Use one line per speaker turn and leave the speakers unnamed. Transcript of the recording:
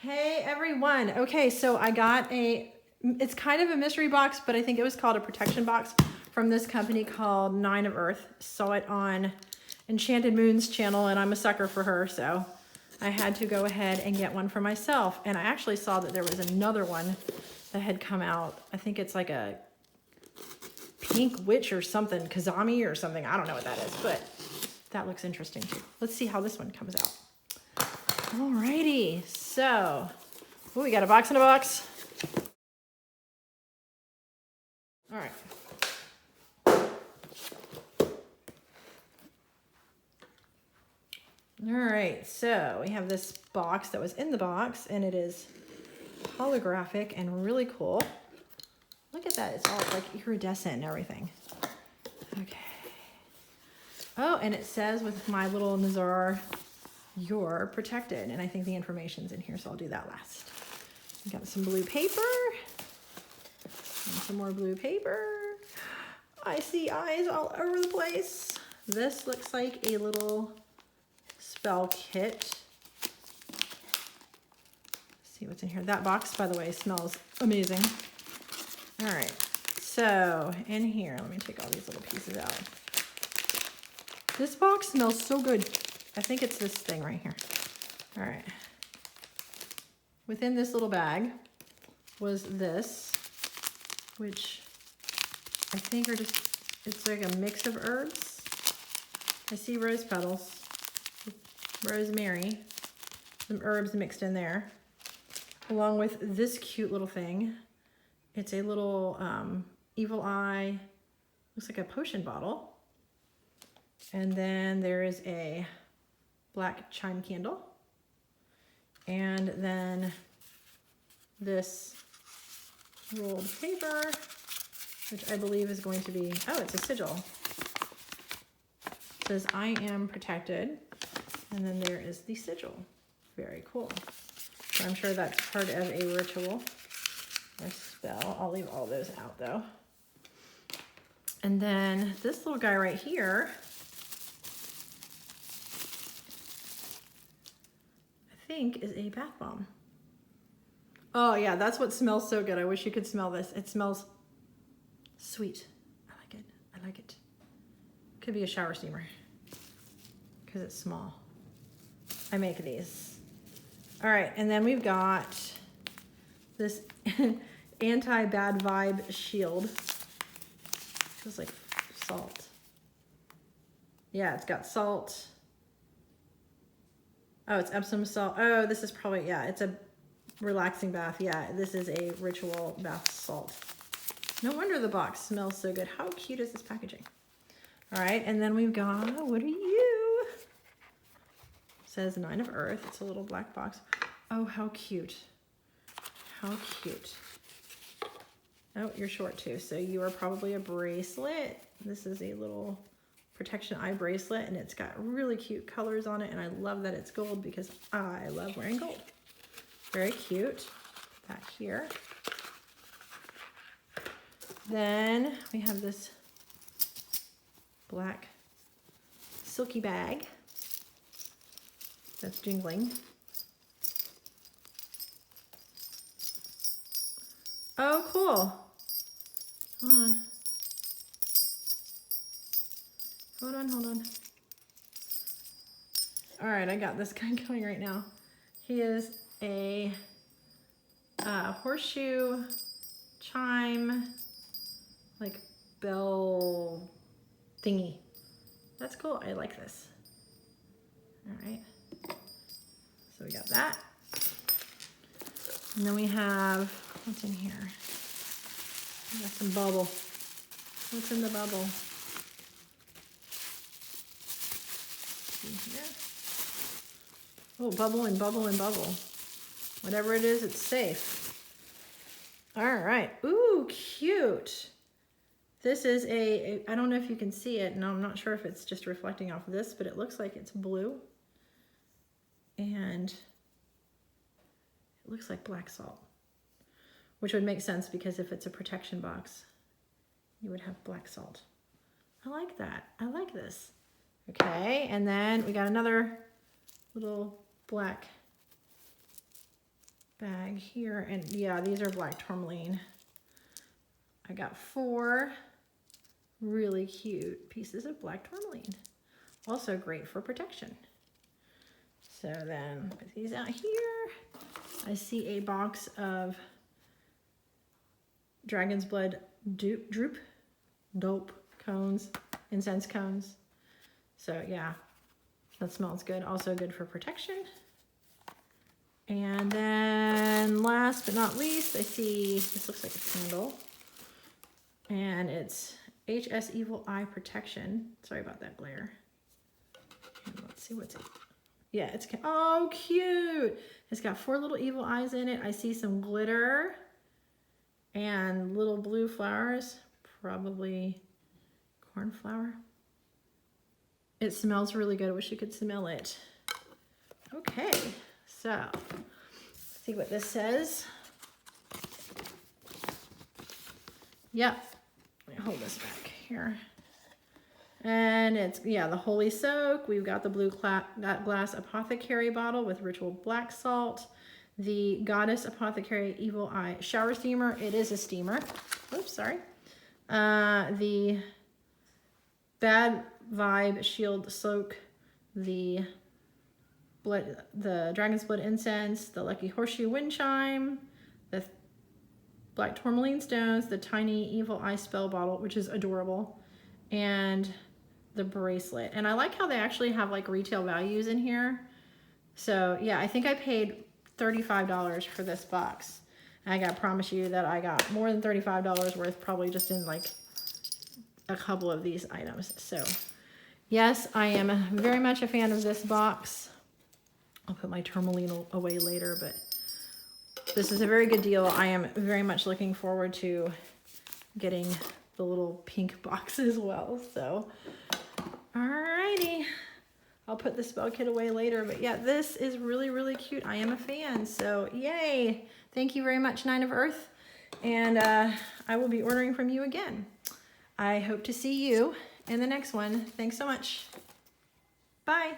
Hey everyone. Okay, so I got it's kind of a mystery box, but I think it was called a protection box from this company called Nine of Earth. Saw it on Enchanted Moon's channel and I'm a sucker for her, so I had to go ahead and get one for myself. And I actually saw that there was another one that had come out. I think it's like a pink witch or something, Kazami or something. I don't know what that is, but that looks interesting too. Let's see how this one comes out. Alrighty, so, we got a box in a box. All right. All right, so we have this box that was in the box, and it is holographic and really cool. Look at that, it's all like iridescent and everything. Okay. Oh, and it says with my little Nazar, you're protected. And I think the information's in here, so I'll do that last. We got some blue paper. And some more blue paper. I see eyes all over the place. This looks like a little spell kit. Let's see what's in here. That box, by the way, smells amazing. All right, so in here, let me take all these little pieces out. This box smells so good. I think it's this thing right here. All right. Within this little bag was this, which I think are just, it's like a mix of herbs. I see rose petals, rosemary, some herbs mixed in there, along with this cute little thing. It's a little evil eye, looks like a potion bottle. And then there is a black chime candle. And then this rolled paper, which I believe is going to be, oh, it's a sigil. It says, I am protected. And then there is the sigil. Very cool. So I'm sure that's part of a ritual or spell. I'll leave all those out though. And then this little guy right here, I think is a bath bomb. Oh yeah, that's what smells so good. I wish you could smell this. It smells sweet. I like it. I like it. Could be a shower steamer because it's small. I make these. All right, and then we've got this anti-bad vibe shield. Feels like salt. Yeah, it's got salt. Oh, it's Epsom salt. Oh, this is probably, yeah, it's a relaxing bath. Yeah, this is a ritual bath salt. No wonder the box smells so good. How cute is this packaging? All right, and then we've got, what are you? It says Nine of Earth. It's a little black box. Oh, how cute. How cute. Oh, you're short too, so you are probably a bracelet. This is a little protection eye bracelet, and it's got really cute colors on it, and I love that it's gold because I love wearing gold. Very cute. Put that here. Then we have this black silky bag that's jingling. Oh, cool. Hold on. Hold on, hold on. All right, I got this guy going right now. He is a horseshoe chime, like bell thingy. That's cool, I like this. All right, so we got that. And then we have, what's in here? We got some bubble. What's in the bubble? Here. Oh, bubble and bubble and bubble. Whatever it is, it's safe. All right. Ooh, cute. This is I don't know if you can see it, and I'm not sure if it's just reflecting off of this, but it looks like it's blue. And it looks like black salt, which would make sense because if it's a protection box, you would have black salt. I like that. I like this. Okay, and then we got another little black bag here. And yeah, these are black tourmaline. I got 4 really cute pieces of black tourmaline. Also great for protection. So then put these out here. I see a box of Dragon's Blood dope cones, incense cones. So yeah, that smells good. Also good for protection. And then last but not least, I see, this looks like a candle. And it's HS Evil Eye Protection. Sorry about that glare. And let's see what's in it. Yeah, it's, oh, cute. It's got 4 little evil eyes in it. I see some glitter and little blue flowers, probably cornflower. It smells really good. I wish you could smell it. Okay, so let's see what this says. Yep, let me hold this back here. And it's, yeah, the Holy Soak. We've got the blue glass apothecary bottle with ritual black salt. The Goddess Apothecary Evil Eye shower steamer. It is a steamer. Oops, sorry. The Bad Vibe Shield Soak. The Dragon's Blood incense. The Lucky Horseshoe Wind Chime. The Black Tourmaline stones. The Tiny Evil Eye spell bottle, which is adorable. And the bracelet. And I like how they actually have like retail values in here. So yeah, I think I paid $35 for this box. And I gotta promise you that I got more than $35 worth probably just in like a couple of these items. So yes, I am very much a fan of this box. I'll put my tourmaline away later, but this is a very good deal. I am very much looking forward to getting the little pink box as well. So alrighty, I'll put the spell kit away later, but yeah, this is really, really cute. I am a fan, so yay. Thank you very much, 9 of Earth, and I will be ordering from you again. I hope to see you in the next one. Thanks so much. Bye.